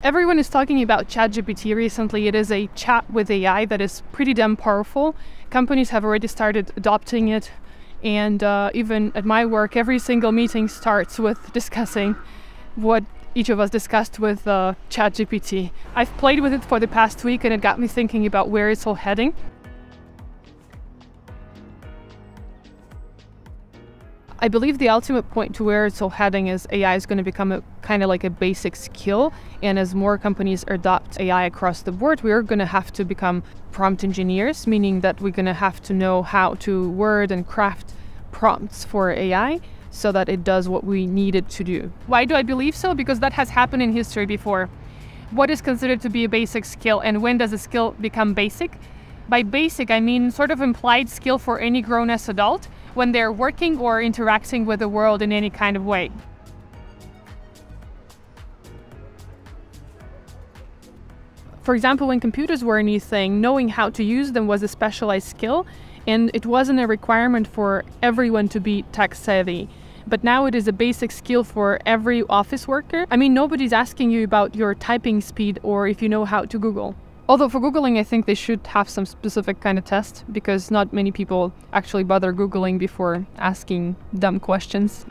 Everyone is talking about ChatGPT recently. It is a chat with AI that is pretty damn powerful. Companies have already started adopting it. And even at my work, every single meeting starts with discussing what each of us discussed with ChatGPT. I've played with it for the past week and it got me thinking about where it's all heading. I believe the ultimate point to where it's all heading is AI is going to become a kind of like a basic skill. And as more companies adopt AI across the board, we're going to have to become prompt engineers, meaning that we're going to have to know how to word and craft prompts for AI so that it does what we need it to do. Why do I believe so? Because that has happened in history before. What is considered to be a basic skill, and when does a skill become basic? By basic, I mean sort of implied skill for any grown-ass adult when they're working or interacting with the world in any kind of way. For example, when computers were a new thing, knowing how to use them was a specialized skill, and it wasn't a requirement for everyone to be tech savvy. But now it is a basic skill for every office worker. I mean, nobody's asking you about your typing speed or if you know how to Google. Although for Googling, I think they should have some specific kind of test because not many people actually bother Googling before asking dumb questions.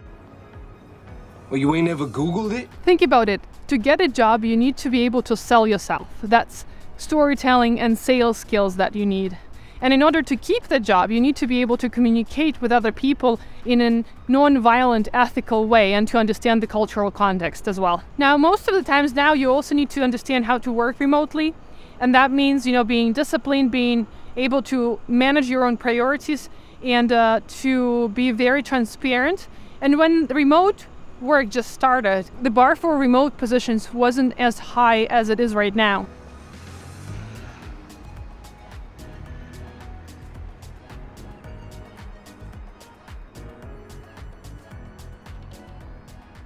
Well, you ain't never Googled it? Think about it. To get a job, you need to be able to sell yourself. That's storytelling and sales skills that you need. And in order to keep the job, you need to be able to communicate with other people in a non-violent, ethical way and to understand the cultural context as well. Now, most of the times now, you also need to understand how to work remotely. And that means, being disciplined, being able to manage your own priorities and to be very transparent. And when the remote work just started, the bar for remote positions wasn't as high as it is right now.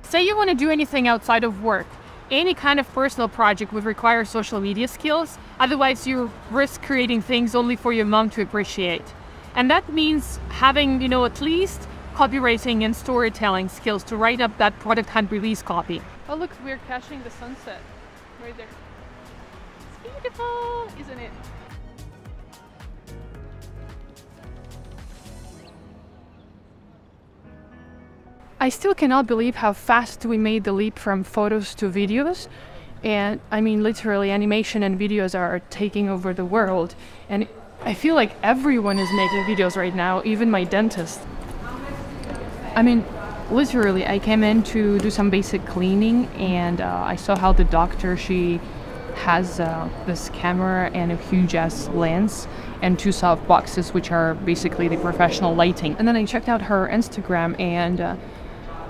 Say you want to do anything outside of work. Any kind of personal project would require social media skills, otherwise you risk creating things only for your mom to appreciate. And that means having, at least copywriting and storytelling skills to write up that product hunt release copy. Oh look, we're catching the sunset right there. It's beautiful, isn't it? I still cannot believe how fast we made the leap from photos to videos. And I mean, literally, animation and videos are taking over the world. And I feel like everyone is making videos right now, even my dentist. I mean, literally, I came in to do some basic cleaning and I saw how the doctor, she has this camera and a huge ass lens and two soft boxes, which are basically the professional lighting. And then I checked out her Instagram and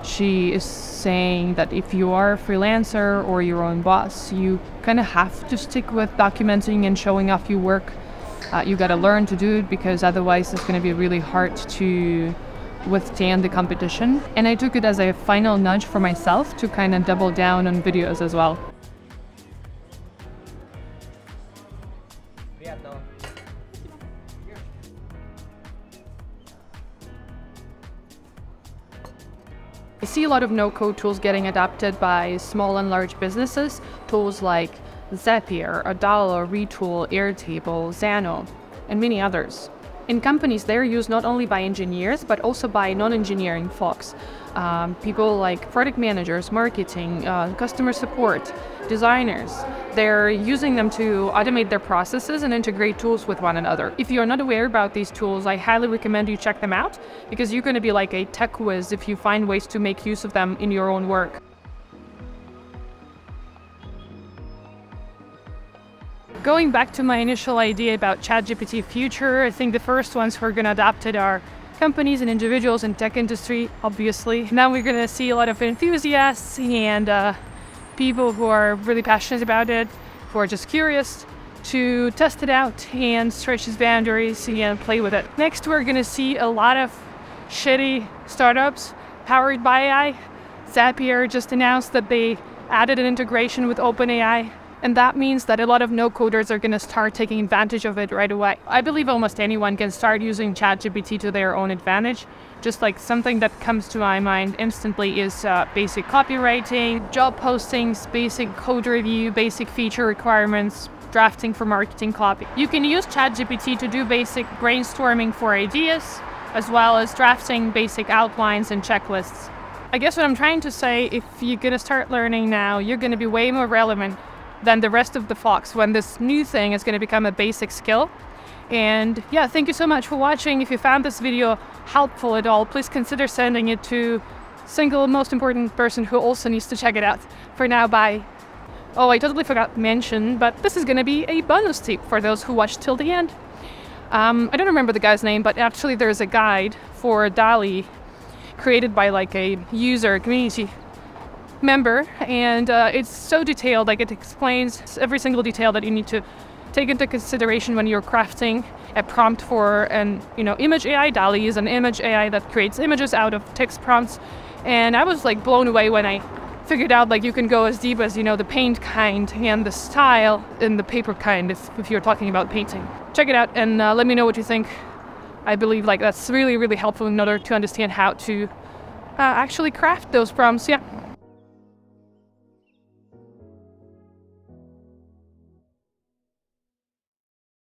she is saying that if you are a freelancer or your own boss, you kind of have to stick with documenting and showing off your work. You got to learn to do it because otherwise it's going to be really hard to withstand the competition. And I took it as a final nudge for myself to kind of double down on videos as well. I see a lot of no-code tools getting adopted by small and large businesses, tools like Zapier, Adalo, Retool, Airtable, Xano, and many others. In companies, they're used not only by engineers, but also by non-engineering folks. People like product managers, marketing, customer support, designers. They're using them to automate their processes and integrate tools with one another. If you're not aware about these tools, I highly recommend you check them out because you're going to be like a tech whiz if you find ways to make use of them in your own work. Going back to my initial idea about ChatGPT future, I think the first ones who are going to adopt it are companies and individuals in tech industry, obviously. Now we're going to see a lot of enthusiasts and people who are really passionate about it, who are just curious to test it out and stretch its boundaries and play with it. Next, we're going to see a lot of shitty startups powered by AI. Zapier just announced that they added an integration with OpenAI. And that means that a lot of no-coders are going to start taking advantage of it right away. I believe almost anyone can start using ChatGPT to their own advantage. Just like something that comes to my mind instantly is basic copywriting, job postings, basic code review, basic feature requirements, drafting for marketing copy. You can use ChatGPT to do basic brainstorming for ideas, as well as drafting basic outlines and checklists. I guess what I'm trying to say, if you're going to start learning now, you're going to be way more relevant than the rest of the flocks when this new thing is going to become a basic skill. And yeah, thank you so much for watching. If you found this video helpful at all, please consider sending it to single most important person who also needs to check it out. For now, bye. Oh, I totally forgot to mention, but this is going to be a bonus tip for those who watched till the end. I don't remember the guy's name, but actually there's a guide for DALL-E created by like a user community member, and it's so detailed, like it explains every single detail that you need to take into consideration when you're crafting a prompt for an image AI. DALL-E is an image AI that creates images out of text prompts, and I was like blown away when I figured out like you can go as deep as the paint kind and the style and the paper kind if you're talking about painting. Check it out and let me know what you think. I believe like that's really, really helpful in order to understand how to actually craft those prompts. Yeah.